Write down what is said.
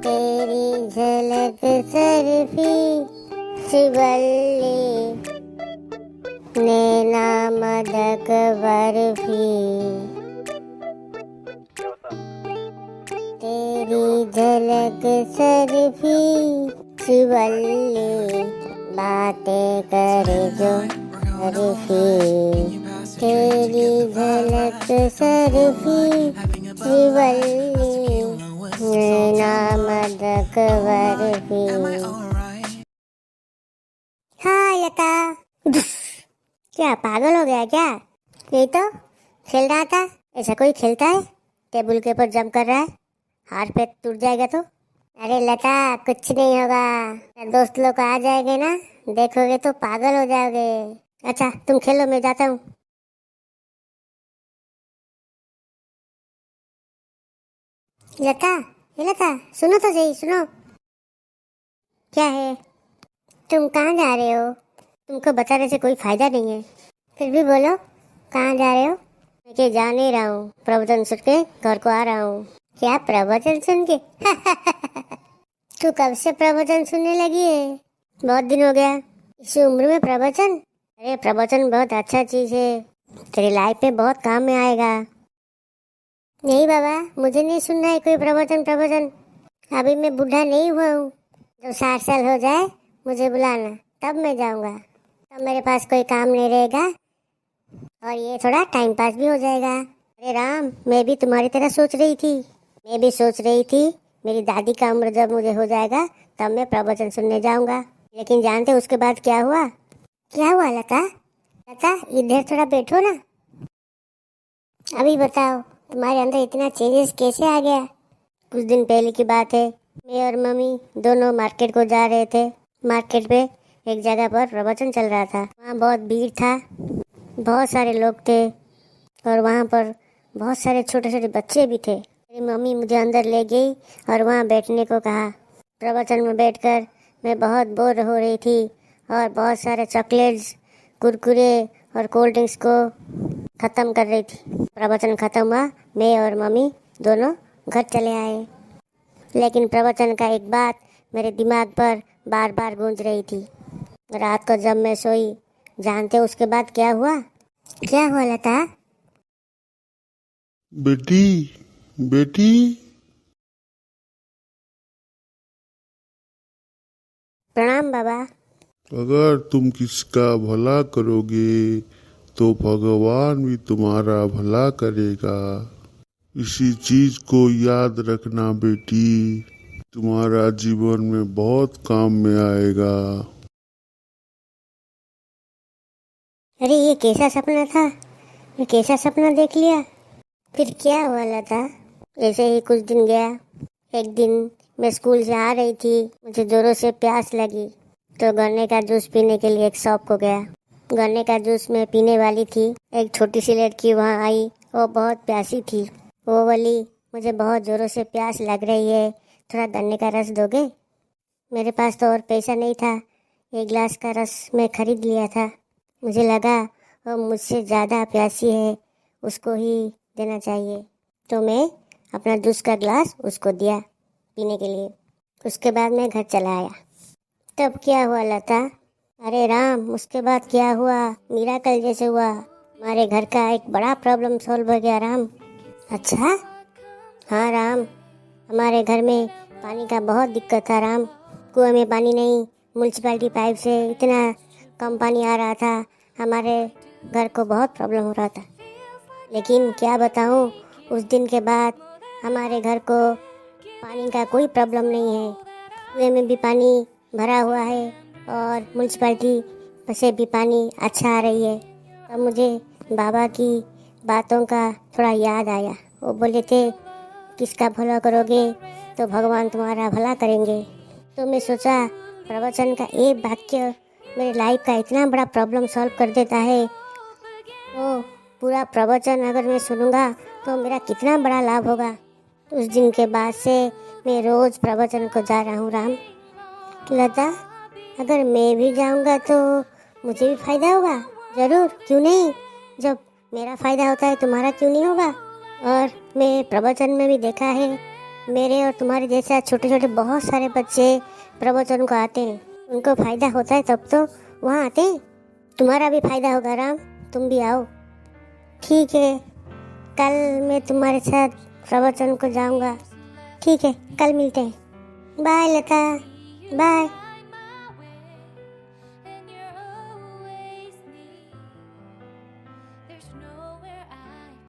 तेरी झलक सरफी शिवल्ली नैना मदक बर्फी। तेरी झलक सरफी शिवल्ली बातें करे जो बर्फी। तेरी झलक सरफी शिवल्ली नैना मदक बर्फी। हाँ लता, क्या पागल हो गया क्या? नहीं तो खेल रहा था। ऐसा कोई खेलता है? टेबल के ऊपर जंप कर रहा है, हाथ पे टूट जाएगा तो। अरे लता कुछ नहीं होगा, दोस्त लोग आ जाएंगे ना, देखोगे तो पागल हो जाओगे। अच्छा तुम खेलो, मैं जाता हूँ। लता, ये लता सुनो तो सही, सुनो। क्या है? तुम कहाँ जा रहे हो? तुमको बताने से कोई फायदा नहीं है, फिर भी बोलो कहाँ जा रहे हो? मैं जा नहीं रहा हूँ, प्रवचन सुन के घर को आ रहा हूँ। क्या प्रवचन सुन के? तू कब से प्रवचन सुनने लगी है? बहुत दिन हो गया। इस उम्र में प्रवचन? अरे प्रवचन बहुत अच्छा चीज है, तेरी लाइफ में बहुत काम में आएगा। नहीं बाबा, मुझे नहीं सुनना है कोई प्रवचन। प्रवचन अभी मैं बूढ़ा नहीं हुआ हूँ। जब 60 साल हो जाए मुझे बुलाना, तब मैं जाऊँगा। तब मेरे पास कोई काम नहीं रहेगा और ये थोड़ा टाइम पास भी हो जाएगा। अरे राम, मैं भी तुम्हारी तरह सोच रही थी। मैं भी सोच रही थी मेरी दादी का उम्र जब मुझे हो जाएगा तब मैं प्रवचन सुनने जाऊंगा। लेकिन जानते उसके बाद क्या हुआ? क्या हुआ लता? लता इधर थोड़ा बैठो ना। अभी बताओ तुम्हारे अंदर इतना चेंजेस कैसे आ गया? कुछ दिन पहले की बात है, मैं और मम्मी दोनों मार्केट को जा रहे थे। मार्केट पे एक जगह पर प्रवचन चल रहा था। वहाँ बहुत भीड़ था, बहुत सारे लोग थे और वहाँ पर बहुत सारे छोटे छोटे बच्चे भी थे। मेरी मम्मी मुझे अंदर ले गई और वहाँ बैठने को कहा। प्रवचन में बैठकर मैं बहुत बोर हो रही थी और बहुत सारे चॉकलेट्स, कुरकुरे और कोल्ड ड्रिंक्स को ख़त्म कर रही थी। प्रवचन ख़त्म हुआ, मैं और मम्मी दोनों घर चले आए। लेकिन प्रवचन का एक बात मेरे दिमाग पर बार बार गूंज रही थी। रात को जब मैं सोई, जानते उसके बाद क्या हुआ? क्या हुआ लता? बेटी, बेटी। प्रणाम बाबा। अगर तुम किसका भला करोगे तो भगवान भी तुम्हारा भला करेगा। इसी चीज को याद रखना बेटी, तुम्हारा जीवन में बहुत काम में आएगा। अरे ये कैसा सपना था? ये कैसा सपना देख लिया? फिर क्या हुआ लता? ऐसे ही कुछ दिन गया। एक दिन मैं स्कूल से आ रही थी, मुझे जोरों से प्यास लगी तो गन्ने का जूस पीने के लिए एक शॉप को गया। गन्ने का जूस मैं पीने वाली थी, एक छोटी सी लड़की वहाँ आई। वो बहुत प्यासी थी। वो बोली, मुझे बहुत जोरों से प्यास लग रही है, थोड़ा गन्ने का रस दोगे? मेरे पास तो और पैसा नहीं था। एक गिलास का रस मैं खरीद लिया था। मुझे लगा वो मुझसे ज़्यादा प्यासी है, उसको ही देना चाहिए। तो मैं अपना जूस का गिलास उसको दिया पीने के लिए। उसके बाद मैं घर चला आया। तब क्या हुआ लता? अरे राम, उसके बाद क्या हुआ? मिराकल जैसे हुआ। हमारे घर का एक बड़ा प्रॉब्लम सॉल्व हो गया राम। अच्छा? हाँ राम, हमारे घर में पानी का बहुत दिक्कत था राम। कुएं में पानी नहीं, म्यूनसिपैलिटी पाइप से इतना कम पानी आ रहा था, हमारे घर को बहुत प्रॉब्लम हो रहा था। लेकिन क्या बताऊँ, उस दिन के बाद हमारे घर को पानी का कोई प्रॉब्लम नहीं है। कुएं में भी पानी भरा हुआ है और म्यूनसिपैलिटी से भी पानी अच्छा आ रही है। तब मुझे बाबा की बातों का थोड़ा याद आया। वो बोले थे किसका भला करोगे तो भगवान तुम्हारा भला करेंगे। तो मैं सोचा प्रवचन का एक वाक्य मेरे लाइफ का इतना बड़ा प्रॉब्लम सॉल्व कर देता है, तो पूरा प्रवचन अगर मैं सुनूंगा तो मेरा कितना बड़ा लाभ होगा। उस दिन के बाद से मैं रोज़ प्रवचन को जा रहा हूँ राम। लता, अगर मैं भी जाऊंगा तो मुझे भी फायदा होगा? ज़रूर, क्यों नहीं। जब मेरा फ़ायदा होता है तुम्हारा क्यों नहीं होगा? और मैं प्रवचन में भी देखा है मेरे और तुम्हारे जैसे छोटे छोटे बहुत सारे बच्चे प्रवचन को आते हैं, उनको फायदा होता है तब तो वहाँ आते हैं। तुम्हारा भी फायदा होगा राम, तुम भी आओ। ठीक है, कल मैं तुम्हारे साथ प्रवचन को जाऊँगा। ठीक है, कल मिलते हैं। बाय लता, बाय।